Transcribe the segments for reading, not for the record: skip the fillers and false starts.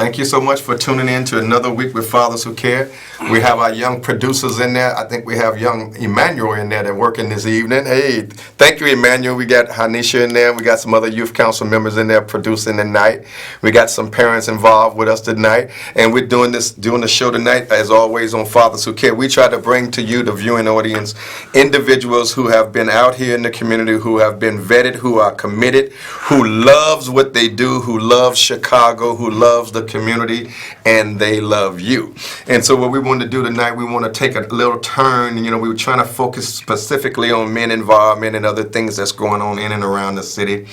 Thank you so much for tuning in to another week with Fathers Who Care. We have our young producers in there. I think we have young Emmanuel in there that working this evening. Hey, thank you, Emmanuel. We got Hanisha in there. We got some other youth council members in there producing tonight. We got some parents involved with us tonight. And we're doing the show tonight, as always, on Fathers Who Care. We try to bring to you, the viewing audience, individuals who have been out here in the community, who have been vetted, who are committed, who loves what they do, who loves Chicago, who loves the community, and they love you. And so what we want to do tonight, we want to take a little turn. We were trying to focus specifically on men involvement and other things that's going on in and around the city.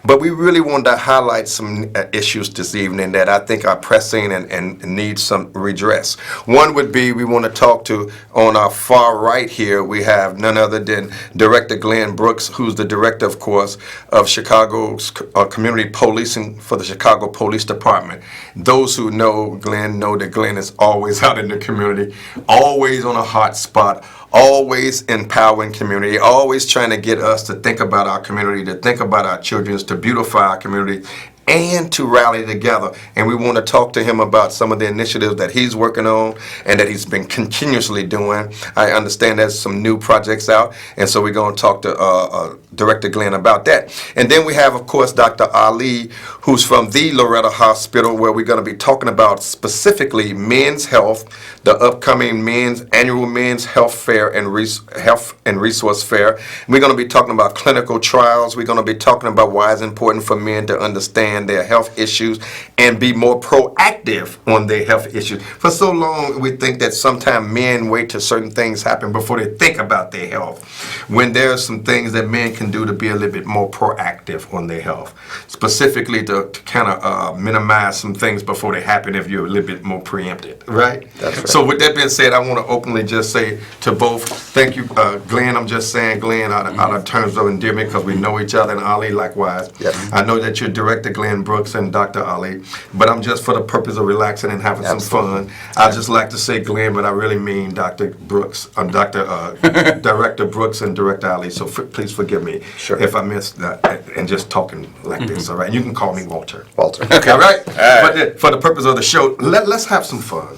But we really wanted to highlight some issues this evening that I think are pressing and need some redress. One would be, we want to talk to, on our far right here, we have none other than Director Glenn Brooks, who's the director, of course, of Chicago's community policing for the Chicago Police Department. Those who know Glenn know that Glenn is always out in the community, always on a hot spot, always empowering community, always trying to get us to think about our community, to think about our children, to beautify our community, and to rally together. And we want to talk to him about some of the initiatives that he's working on and that he's been continuously doing. I understand there's some new projects out, and so we're going to talk to Director Glenn about that. And then we have, of course, Dr. Ali, who's from the Loretta Hospital, where we're going to be talking about specifically men's health, the upcoming annual men's health fair and health and resource fair. We're going to be talking about clinical trials. We're going to be talking about why it's important for men to understand their health issues and be more proactive on their health issues. For so long, we think that sometimes men wait till certain things happen before they think about their health, when there are some things that men can do to be a little bit more proactive on their health, specifically to kind of minimize some things before they happen if you're a little bit more preempted, right? That's right. So with that being said, I want to openly just say to both, thank you, Glenn. I'm just saying Glenn out of terms of endearment, because we know each other, and Ali likewise. Yes. I know that you're Director Glenn Brooks and Dr. Ali, but I'm just for the purpose of relaxing and having some fun. I just like to say Glenn, but I really mean Dr. Brooks, Director Brooks and Director Ali. So please forgive me if I missed that and just talking like this. All right, you can call me Walter. Walter. Okay, all right. But for the purpose of the show, let's have some fun.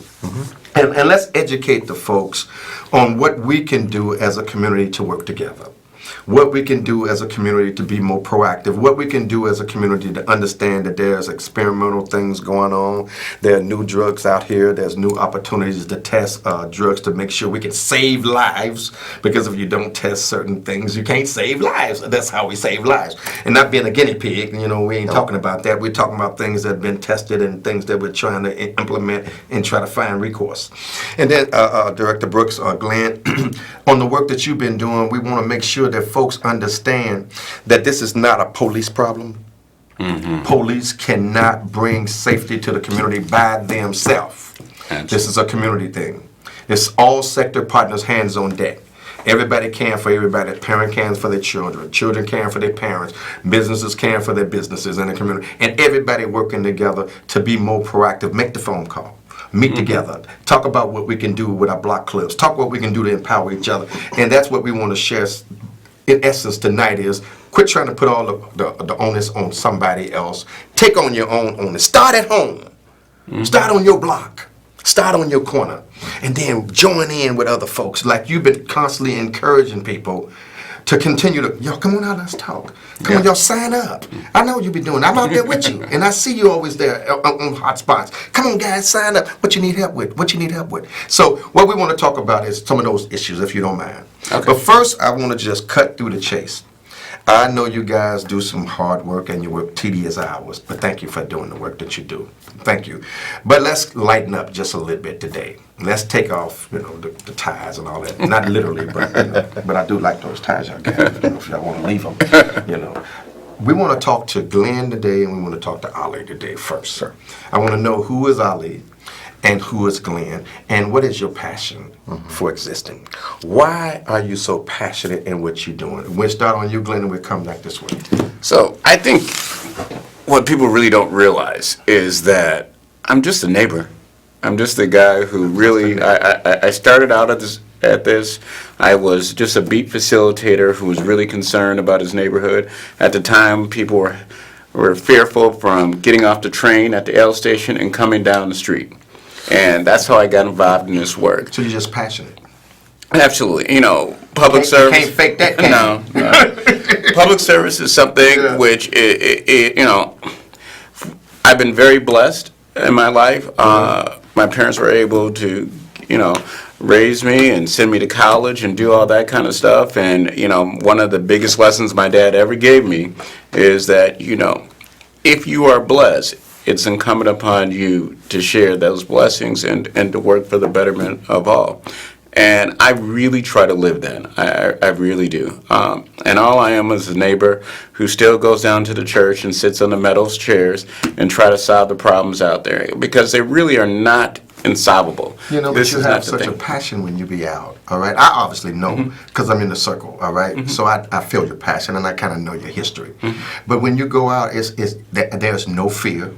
And let's educate the folks on what we can do as a community to work together. What we can do as a community to be more proactive, what we can do as a community to understand that there's experimental things going on, there are new drugs out here, there's new opportunities to test drugs to make sure we can save lives, because if you don't test certain things, you can't save lives. That's how we save lives. And not being a guinea pig, we ain't talking about that. We're talking about things that have been tested and things that we're trying to implement and try to find recourse. And then Director Brooks, Glenn, on the work that you've been doing, we want to make sure that folks understand that this is not a police problem. Police cannot bring safety to the community by themselves. This is a community thing. It's all sector partners, hands on deck. Everybody can for everybody. Parent can for their children. Children can for their parents. Businesses can for their businesses in the community. And everybody working together to be more proactive. Make the phone call. Meet together, talk about what we can do with our block clubs, talk what we can do to empower each other. And that's what we want to share in essence tonight is quit trying to put all the onus on somebody else. Take on your own onus. Start at home. Start on your block. Start on your corner. And then join in with other folks. Like you've been constantly encouraging people to continue to, come on out, let's talk. Come on, y'all, sign up. I know what you be doing. I'm out there with you. And I see you always there on hot spots. Come on, guys, sign up. What you need help with? What you need help with? So what we want to talk about is some of those issues, if you don't mind. Okay. But first, I want to just cut through the chase. I know you guys do some hard work and you work tedious hours, but thank you for doing the work that you do. Thank you. But let's lighten up just a little bit today. Let's take off, the ties and all that. Not literally, but I do like those ties y'all got. If y'all want to leave them, We want to talk to Glenn today, and we want to talk to Ali today first, sir. I want to know who is Ali and who is Glenn, and what is your passion for existing? Why are you so passionate in what you're doing? We'll start on you, Glenn, and we'll come back this way. So I think what people really don't realize is that I'm just a neighbor. I'm just a guy who really, I started out at this. I was just a beat facilitator who was really concerned about his neighborhood. At the time, people were were fearful from getting off the train at the L station and coming down the street. And that's how I got involved in this work. So you're just passionate. Absolutely. You know, public You service. can't fake that, can you? No. Public service is something Yeah. which, you know, I've been very blessed in my life. My parents were able to, you know, raise me and send me to college and do all that kind of stuff. And, you know, one of the biggest lessons my dad ever gave me is that, you know, if you are blessed, it's incumbent upon you to share those blessings and to work for the betterment of all. And I really try to live that. I really do. And all I am is a neighbor who still goes down to the church and sits on the metal chairs and try to solve the problems out there, because they really are not insolvable. You know, but This you is have not the such a thing. passion when you be out, all right? I obviously know, because I'm in the circle, all right? So I feel your passion, and I kind of know your history. But when you go out, there's no fear.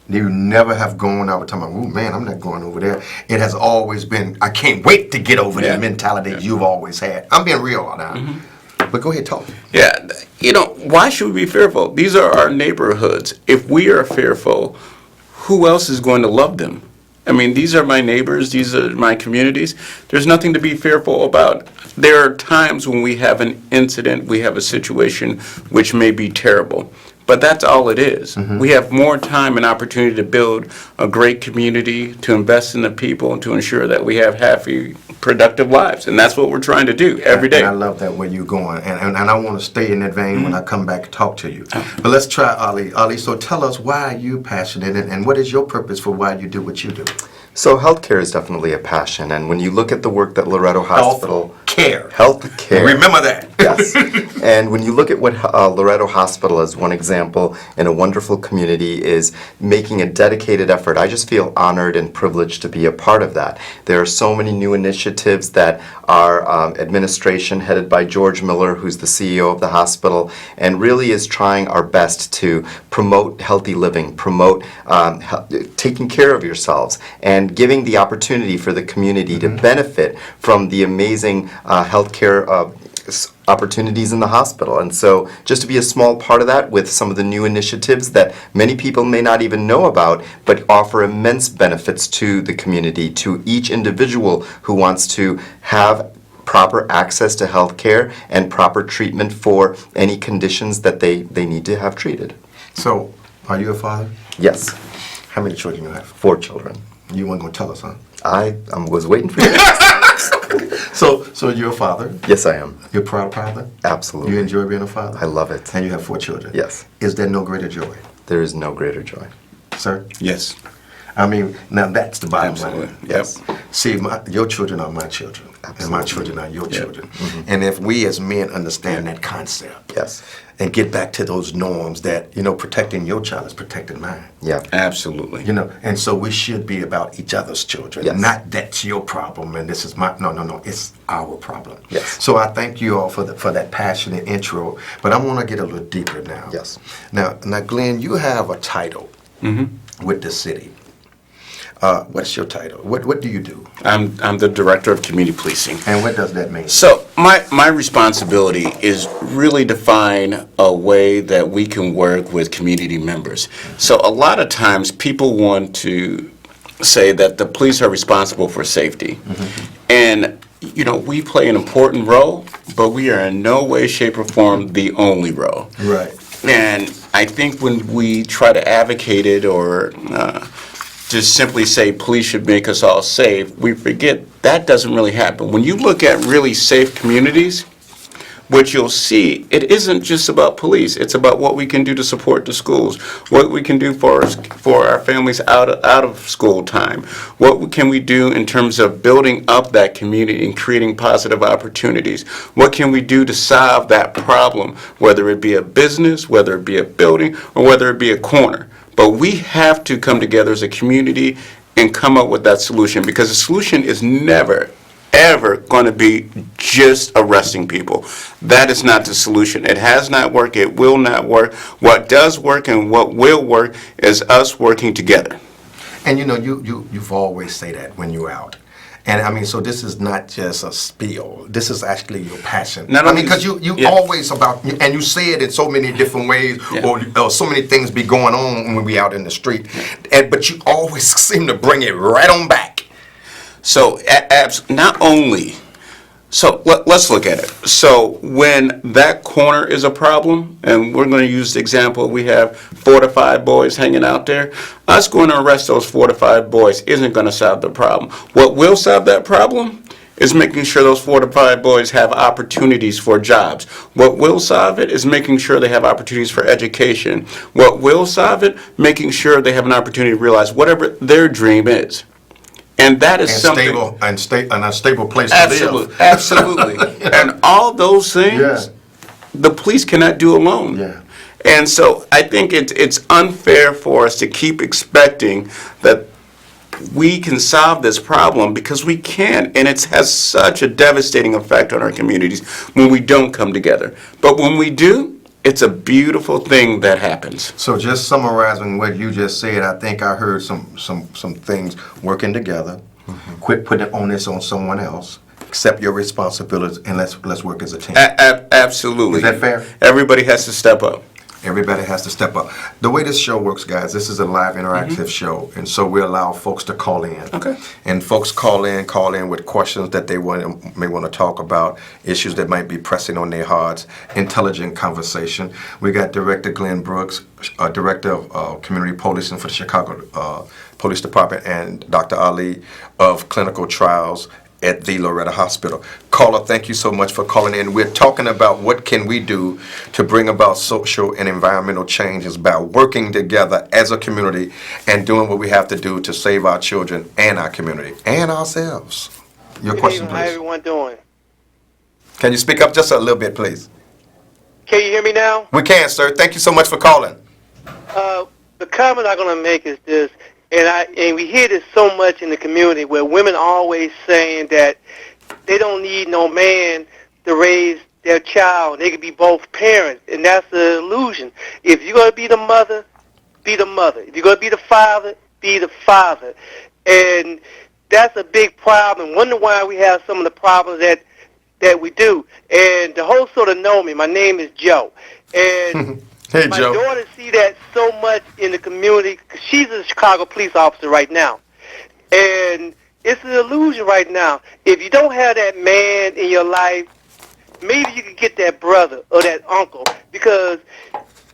You never have gone out talking about, oh man, I'm not going over there. It has always been, I can't wait to get over Yeah. there mentality you've always had. I'm being real now. But go ahead, talk. Yeah, you know, why should we be fearful? These are our neighborhoods. If we are fearful, who else is going to love them? I mean, these are my neighbors, these are my communities. There's nothing to be fearful about. There are times when we have an incident, we have a situation which may be terrible, but that's all it is. We have more time and opportunity to build a great community, to invest in the people, and to ensure that we have happy, productive lives. And that's what we're trying to do every day. And I love that where you're going. And I want to stay in that vein when I come back to talk to you. But let's try Ali. Ali, so tell us, why are you passionate, and what is your purpose for why you do what you do? So healthcare is definitely a passion, and when you look at the work that Loretto Hospital... Care. Healthcare. Remember that. Yes. And when you look at what Loretto Hospital, as one example, in a wonderful community, is making a dedicated effort, I just feel honored and privileged to be a part of that. There are so many new initiatives that our administration, headed by George Miller, who's the CEO of the hospital, and really is trying our best to promote healthy living, promote taking care of yourselves, and giving the opportunity for the community to benefit from the amazing healthcare opportunities in the hospital. And so just to be a small part of that with some of the new initiatives that many people may not even know about, but offer immense benefits to the community, to each individual who wants to have proper access to health care and proper treatment for any conditions that they need to have treated. So, are you a father? Yes, How many children you have? 4 children. You weren't going to tell us, huh? I was waiting for you. So you're a father. Yes, I am. You're a proud father. Absolutely. You enjoy being a father. I love it. And you have 4 children. Yes. Is there no greater joy, There is no greater joy. sir? Yes. I mean, now that's the bottom Absolutely. line. Yes. See, your children are my children, and my Absolutely. children are your Yeah. children. And if we as men understand that concept, Yes. and get back to those norms that, protecting your child is protecting mine. Yeah. Absolutely. And so we should be about each other's children. Yes. Not that's your problem and this is my, no, it's our problem. Yes. So I thank you all for that passionate intro, but I want to get a little deeper now. Yes. Now, Glenn, you have a title with the city. What's your title? What do you do? I'm the director of community policing. And what does that mean? So my responsibility is really to find a way that we can work with community members. So a lot of times people want to say that the police are responsible for safety. And we play an important role, but we are in no way, shape, or form the only role. Right. And I think when we try to advocate it or just simply say police should make us all safe, we forget that doesn't really happen. When you look at really safe communities, what you'll see, it isn't just about police. It's about what we can do to support the schools, what we can do for our families out of school time, what can we do in terms of building up that community and creating positive opportunities, what can we do to solve that problem, whether it be a business, whether it be a building, or whether it be a corner. But we have to come together as a community and come up with that solution, because the solution is never, ever going to be just arresting people. That is not the solution. It has not worked. It will not work. What does work and what will work is us working together. And you've always say that when you're out. And I mean, so this is not just a spiel. This is actually your passion. Not I only mean, because you yeah. always about, and you say it in so many different ways, or so many things be going on when we out in the street, and but you always seem to bring it right on back. So, not only, so let's look at it. So, when that corner is a problem, and we're going to use the example, we have 4 to 5 boys hanging out there, us going to arrest those 4 to 5 boys isn't going to solve the problem. What will solve that problem is making sure those 4 to 5 boys have opportunities for jobs. What will solve it is making sure they have opportunities for education. What will solve it, making sure they have an opportunity to realize whatever their dream is. And that is And something and a stable place to absolutely, live. absolutely. And all those things, Yeah. the police cannot do alone. Yeah. And so I think it's unfair for us to keep expecting that we can solve this problem, because we can't, and it has such a devastating effect on our communities when we don't come together. But when we do, it's a beautiful thing that happens. So just summarizing what you just said, I think I heard some things working together. Quit putting onus on someone else. Accept your responsibilities, and let's work as a team. Absolutely. Is that fair? Everybody has to step up. Everybody has to step up. The way this show works, guys, this is a live interactive show, and so we allow folks to call in. Okay. And folks call in with questions that they may want to talk about, issues that might be pressing on their hearts, intelligent conversation. We got Director Glenn Brooks, Director of Community Policing for the Chicago Police Department, and Dr. Ali of Clinical Trials at the Loretta Hospital. Caller, thank you so much for calling in. We're talking about what can we do to bring about social and environmental changes by working together as a community and doing what we have to do to save our children and our community and ourselves. Your question, How please. everyone doing? Can you speak up just a little bit, please? Can you hear me now? We can, sir. Thank you so much for calling. The comment I'm going to make is this, and we hear this so much in the community where women are always saying that they don't need no man to raise their child. They could be both parents, and that's the illusion. If you're going to be the mother, be the mother. If you're going to be the father, be the father. And that's a big problem. Wonder why we have some of the problems that we do. And the hosts sort of know me. My name is Joe. And Hey, my Joe. daughter see that so much in the community, 'cause she's a Chicago police officer right now. And it's an illusion right now. If you don't have that man in your life, maybe you could get that brother or that uncle, because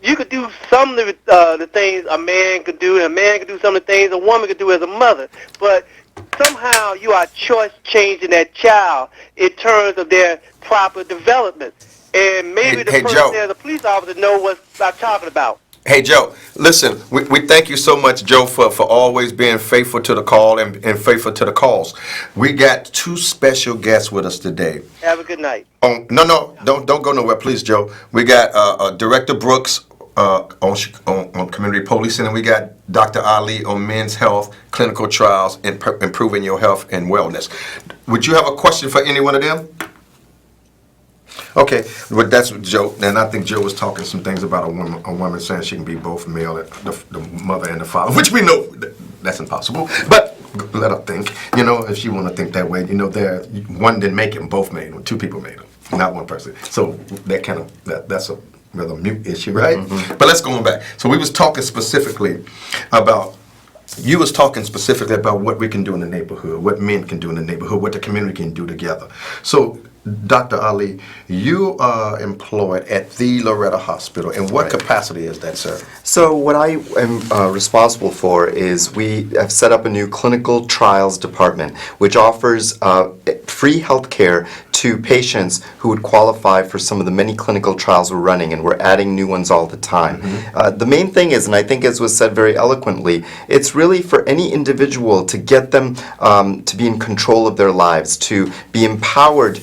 you could do some of the things a man could do, and a man could do some of the things a woman could do as a mother. But somehow you are choice changing that child in terms of their proper development. And maybe the Hey, person Joe. as a police officer know what I'm talking about. Hey, Joe, listen, we thank you so much, Joe, for always being faithful to the call and faithful to the calls. We got 2 special guests with us today. Have a good night. No, don't go nowhere, please, Joe. We got Director Brooks on community policing, and we got Dr. Ali on men's health, clinical trials, and improving your health and wellness. Would you have a question for any one of them? Okay, but that's what Joe, and I think Joe was talking some things about a woman saying she can be both male, the mother and the father, which we know that's impossible. But let her think, if she want to think that way, one didn't make it, both made them, 2 people made them, not one person. So that's a rather mute issue, right? Mm-hmm. But let's go on back. So we was talking specifically about. You was talking specifically about what we can do in the neighborhood, what men can do in the neighborhood, what the community can do together. So, Dr. Ali, you are employed at the Loretta Hospital. In what capacity is that, sir? So what I am responsible for is we have set up a new clinical trials department, which offers free health care to patients who would qualify for some of the many clinical trials we're running, and we're adding new ones all the time. Mm-hmm. The main thing is, and I think as was said very eloquently, it's really for any individual to get them to be in control of their lives, to be empowered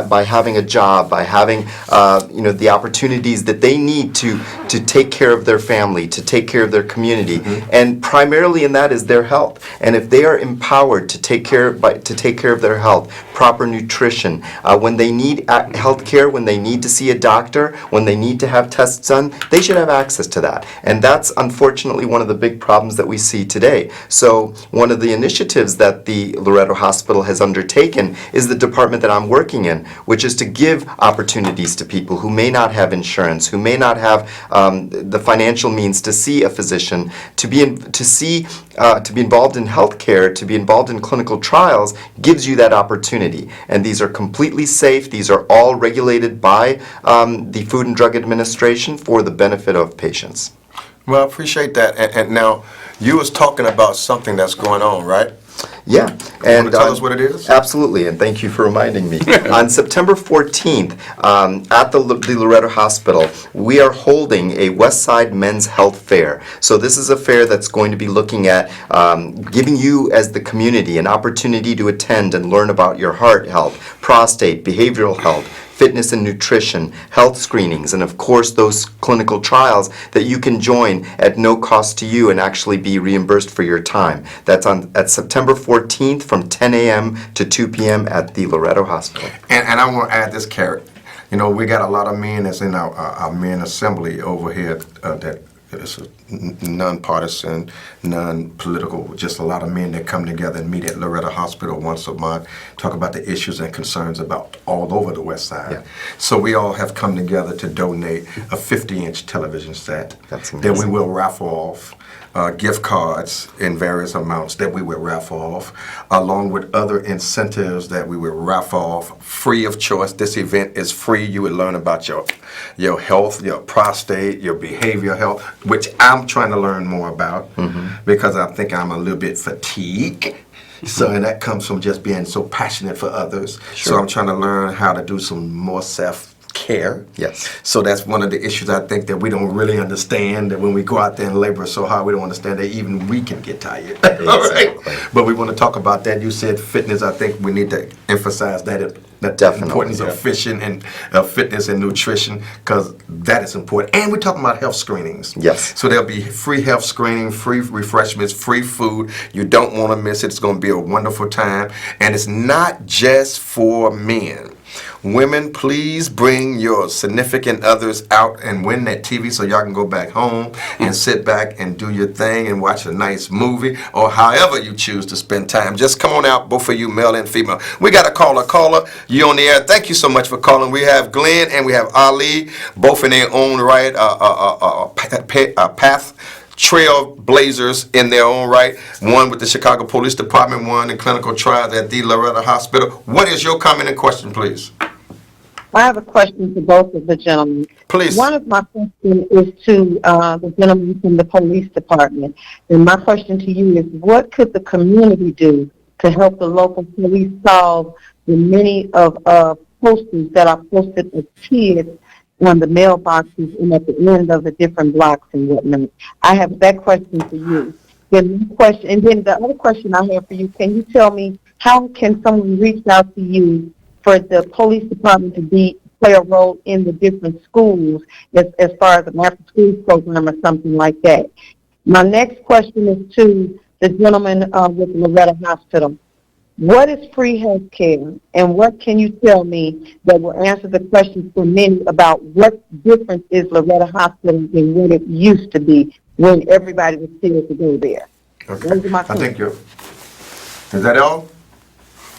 by having a job, by having the opportunities that they need to take care of their family, to take care of their community, and primarily in that is their health. And if they are empowered to take care of their health, proper nutrition, nutrition. When they need health care, when they need to see a doctor, when they need to have tests done, they should have access to that. And that's unfortunately one of the big problems that we see today. So one of the initiatives that the Loretto Hospital has undertaken is the department that I'm working in, which is to give opportunities to people who may not have insurance, who may not have the financial means to see a physician, to be involved in healthcare, to be involved in clinical trials, gives you that opportunity. And these are completely safe. These are all regulated by the Food and Drug Administration for the benefit of patients. Well, I appreciate that. And now, you was talking about something that's going on, right? Yeah. Want to tell us what it is? Absolutely, and thank you for reminding me. On September 14th, at the Loretto Hospital, we are holding a West Side Men's Health Fair. So this is a fair that's going to be looking at giving you as the community an opportunity to attend and learn about your heart health, prostate, behavioral health, fitness and nutrition, health screenings, and of course those clinical trials that you can join at no cost to you and actually be reimbursed for your time. That's at September 14th from 10 a.m. to 2 p.m. at the Loretto Hospital. And I want to add this, Carrot. You know, we got a lot of men that's in our men assembly over here that is non-partisan, non-political, just a lot of men that come together and meet at Loretto Hospital once a month, talk about the issues and concerns about all over the West Side. Yeah. So we all have come together to donate a 50-inch television set That's that we amazing. will raffle off. Gift cards in various amounts that we will raffle off, along with other incentives that we will raffle off free of choice. This event is free. You will learn about your health, your prostate, your behavioral health, which I'm trying to learn more about because I think I'm a little bit fatigued. So, and that comes from just being so passionate for others. So I'm trying to learn how to do some more self-care. Yes. So that's one of the issues I think that we don't really understand, that when we go out there and labor so hard, we don't understand that even we can get tired. All right? Exactly. But we want to talk about that. You said fitness. I think we need to emphasize that Definitely, importance yeah. of fitness and nutrition, because that is important. And we're talking about health screenings. Yes. So there'll be free health screening, free refreshments, free food. You don't want to miss it. It's going to be a wonderful time. And it's not just for men. Women, please bring your significant others out and win that TV so y'all can go back home and sit back and do your thing and watch a nice movie or however you choose to spend time. Just come on out, both of you, male and female. We got a caller. You on the air. Thank you so much for calling. We have Glenn and we have Ali, both in their own right, path. Trailblazers in their own right, one with the Chicago Police Department, one in clinical trials at the Loretto Hospital. What is your comment and question, please? I have a question for both of the gentlemen. Please. One of my questions is to the gentleman from the police department. And my question to you is, what could the community do to help the local police solve the many of posters that are posted of kids on the mailboxes and at the end of the different blocks and whatnot? I have that question for you. Then the other question I have for you, can you tell me how can someone reach out to you for the police department to play a role in the different schools as far as an after-school program or something like that? My next question is to the gentleman with Loretto Hospital. What is free health care, and what can you tell me that will answer the question for many about what difference is Loretto Hospital than what it used to be when everybody was scared to go there? Okay. Those are my I think questions. is that all?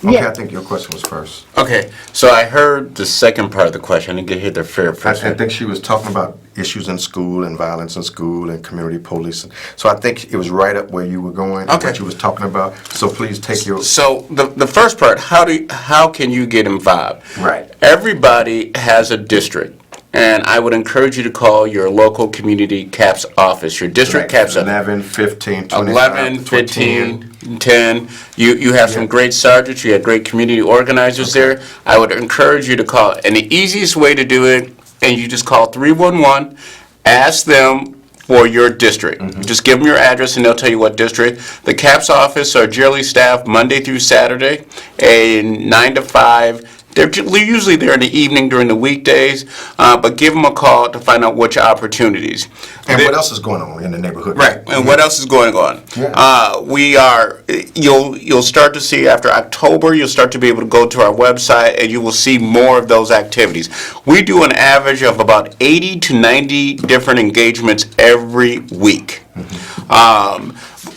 Okay, Yeah. I think your question was first. Okay, so I heard the second part of the question. I didn't get hit the fair I first. think she was talking about issues in school and violence in school and community policing. So I think it was right up where you were going, Okay. what you was talking about. So please take your... So the first part, how can you get involved? Right. Everybody has a district, and I would encourage you to call your local community CAPS office, your district CAPS office. 11, 15, 25, 11, 15, 10. You have some great sergeants, you have great community organizers there. I would encourage you to call. And the easiest way to do it, and you just call 311, ask them for your district. You just give them your address and they'll tell you what district. The CAPS office are generally staffed Monday through Saturday, 9 to 5, They're usually there in the evening during the weekdays, but give them a call to find out which opportunities. And what else is going on in the neighborhood? Right, and what else is going on? Yeah. You'll start to see after October, you'll start to be able to go to our website and you will see more of those activities. We do an average of about 80 to 90 different engagements every week.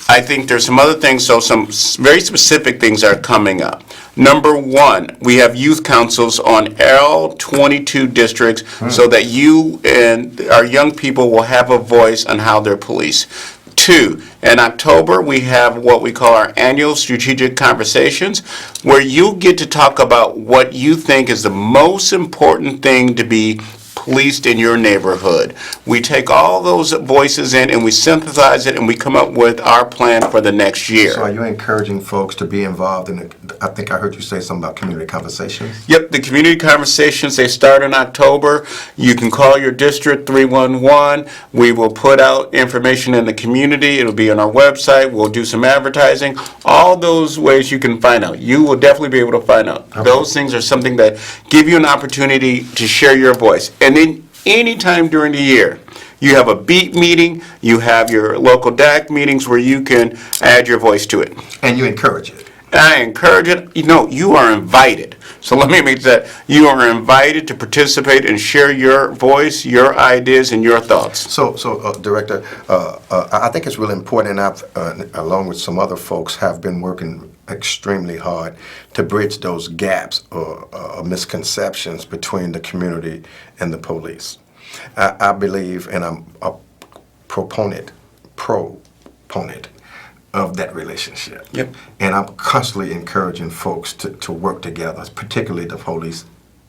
I think there's some other things, so some very specific things are coming up. Number one, we have youth councils on all 22 districts so that you and our young people will have a voice on how they're policed. 2, in October, we have what we call our annual strategic conversations, where you get to talk about what you think is the most important thing to be policed in your neighborhood. We take all those voices in and we synthesize it and we come up with our plan for the next year. So are you encouraging folks to be involved in I think I heard you say something about community conversations? Yep, the community conversations, they start in October. You can call your district 311. We will put out information in the community. It'll be on our website. We'll do some advertising. All those ways you can find out. You will definitely be able to find out. Okay. Those things are something that give you an opportunity to share your voice. And then anytime during the year, you have a beat meeting, you have your local DAC meetings where you can add your voice to it. And you encourage it. I encourage it. You are invited. So let me make that. You are invited to participate and share your voice, your ideas, and your thoughts. So, Director, I think it's really important, and I've, along with some other folks, have been working extremely hard to bridge those gaps or misconceptions between the community and the police. I believe, and I'm a proponent of that relationship. Yep. And I'm constantly encouraging folks to work together, particularly the police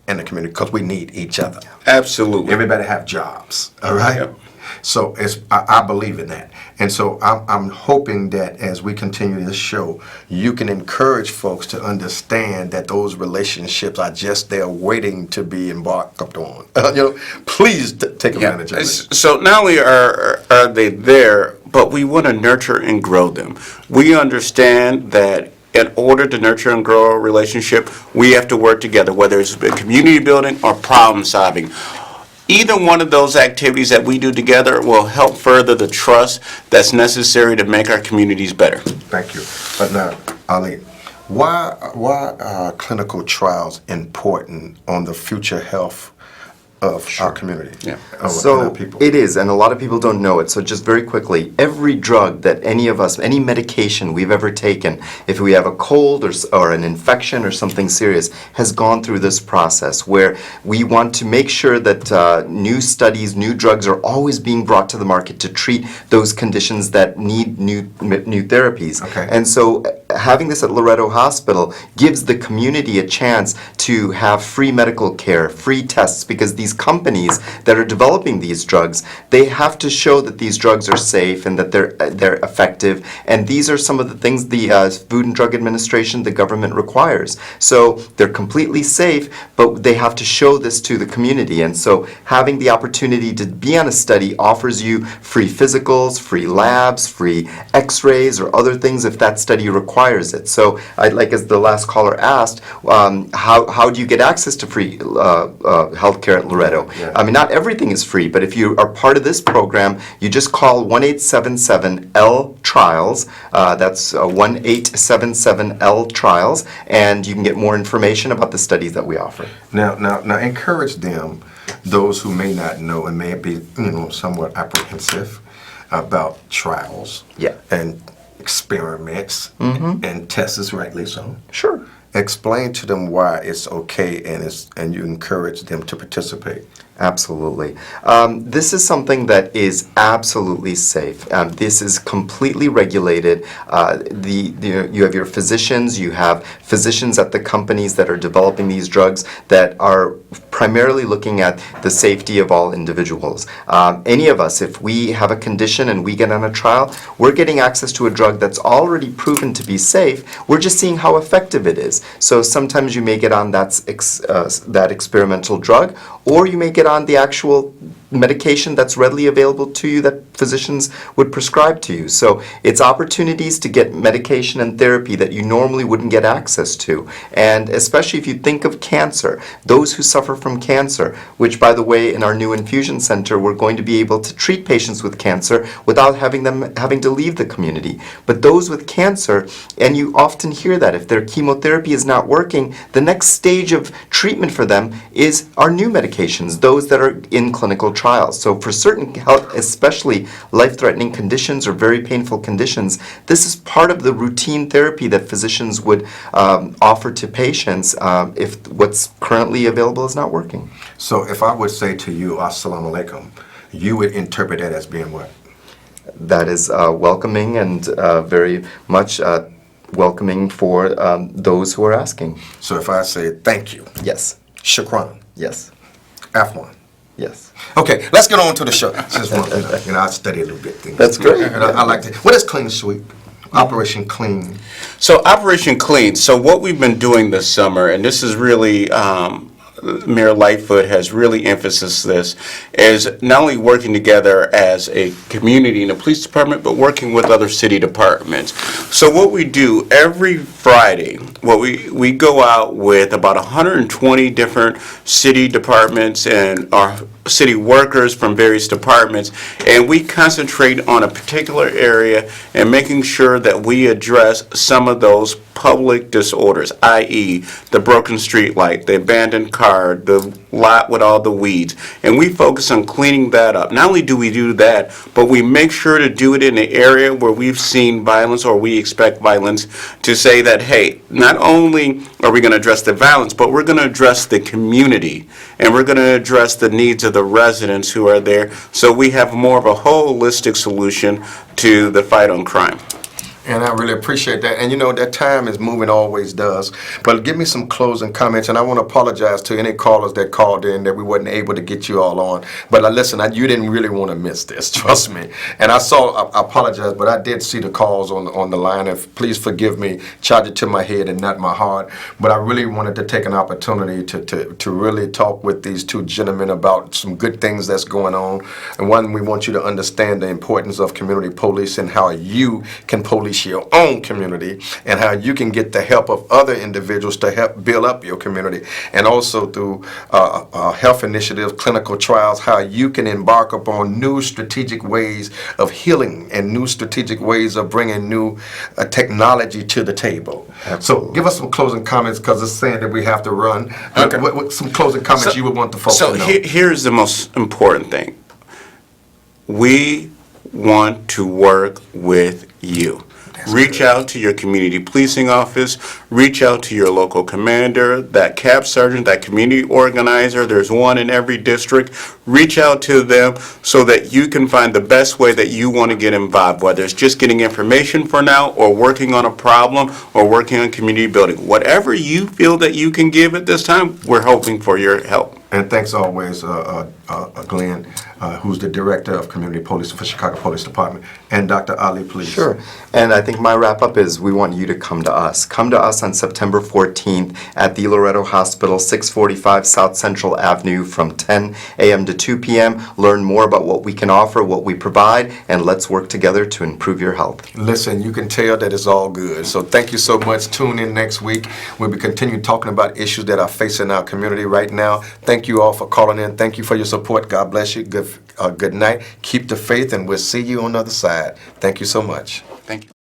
and the community, because we need each other. Absolutely. Everybody have jobs, all right? Yep. So I believe in that. And so I'm hoping that as we continue this show, you can encourage folks to understand that those relationships are just there waiting to be embarked upon. Please take advantage of it. So not only are they there, but we want to nurture and grow them. We understand that in order to nurture and grow a relationship, we have to work together, whether it's community building or problem solving. Either one of those activities that we do together will help further the trust that's necessary to make our communities better. Thank you. But now, Ali, why are clinical trials important on the future health of our community? Yeah. and our So people? it is, and a lot of people don't know it. So just very quickly, every drug that any of us, any medication we've ever taken, if we have a cold or an infection or something serious, has gone through this process where we want to make sure that new studies, new drugs are always being brought to the market to treat those conditions that need new therapies. Okay. And so having this at Loretto Hospital gives the community a chance to have free medical care, free tests, because these companies that are developing these drugs, they have to show that these drugs are safe and that they're effective. And these are some of the things the Food and Drug Administration, the government, requires. So they're completely safe, but they have to show this to the community. And so having the opportunity to be on a study offers you free physicals, free labs, free x-rays, or other things if that study requires it. So like as the last caller asked, how do you get access to free healthcare at Loretto? Yeah. I mean, not everything is free, but if you are part of this program, you just call 1-877-L-TRIALS. That's 1-877-L-TRIALS, and you can get more information about the studies that we offer. Now, encourage them, those who may not know and may be, somewhat apprehensive about trials, Yeah. and experiments, and tests, rightly so. Sure. Explain to them why it's okay, and you encourage them to participate. Absolutely. This is something that is absolutely safe. This is completely regulated. You have your physicians, you have physicians at the companies that are developing these drugs that are primarily looking at the safety of all individuals. Any of us, if we have a condition and we get on a trial, we're getting access to a drug that's already proven to be safe. We're just seeing how effective it is. So sometimes you may get on that experimental drug, or you may get on the actual medication that's readily available to you that physicians would prescribe to you. So it's opportunities to get medication and therapy that you normally wouldn't get access to. And especially if you think of cancer, those who suffer from cancer, which by the way, in our new infusion center, we're going to be able to treat patients with cancer without having them having to leave the community. But those with cancer, and you often hear that if their chemotherapy is not working, the next stage of treatment for them is our new medications, those that are in clinical trials. So for certain health, especially life-threatening conditions or very painful conditions, this is part of the routine therapy that physicians would offer to patients if what's currently available is not working. So if I would say to you, Assalamu alaikum, you would interpret that as being what? That is welcoming and very much welcoming for those who are asking. So if I say thank you, Yes, shukran, yes, afwan. yes. Okay, let's get on to the show. Just want, I study a little bit things. That's great. And I like to. What is Clean Sweep? Operation Clean. So Operation Clean, so what we've been doing this summer, and this is really, Mayor Lightfoot has really emphasized this, is not only working together as a community in the police department, but working with other city departments. So what we do every Friday, we go out with about 120 different city departments and our city workers from various departments, and we concentrate on a particular area and making sure that we address some of those public disorders, i.e. the broken street light, the abandoned car, the lot with all the weeds, and we focus on cleaning that up. Not only do we do that, but we make sure to do it in the area where we've seen violence or we expect violence, to say that, hey, not only are we going to address the violence, but we're going to address the community, and we're going to address the needs of the residents who are there, so we have more of a holistic solution to the fight on crime. And I really appreciate that. And you know, that time is moving, always does. But give me some closing comments. And I want to apologize to any callers that called in that we wasn't able to get you all on. But listen, you didn't really want to miss this, trust me. And I apologize, but I did see the calls on the line. And please forgive me, charge it to my head and not my heart. But I really wanted to take an opportunity to really talk with these two gentlemen about some good things that's going on. And one, we want you to understand the importance of community police and how you can police your own community, and how you can get the help of other individuals to help build up your community, and also through health initiatives, clinical trials, how you can embark upon new strategic ways of healing and new strategic ways of bringing new technology to the table. So give us some closing comments, because it's saying that we have to run. Okay. What some closing comments you would want the folks to know? Here's the most important thing. We want to work with you. Reach out to your community policing office, reach out to your local commander, that CAP sergeant, that community organizer, there's one in every district. Reach out to them so that you can find the best way that you want to get involved, whether it's just getting information for now, or working on a problem, or working on community building. Whatever you feel that you can give at this time, we're hoping for your help. And thanks always, Glenn, who's the Director of Community Police for Chicago Police Department. And Dr. Ali, please. Sure. And I think my wrap-up is we want you to come to us. Come to us on September 14th at the Loretto Hospital, 645 South Central Avenue from 10 a.m. to 2 p.m. Learn more about what we can offer, what we provide, and let's work together to improve your health. Listen, you can tell that it's all good. So thank you so much. Tune in next week. We'll be continuing talking about issues that are facing our community right now. Thank you all for calling in. Thank you for your support. God bless you. Good night. Keep the faith, and we'll see you on the other side. Thank you so much. Thank you.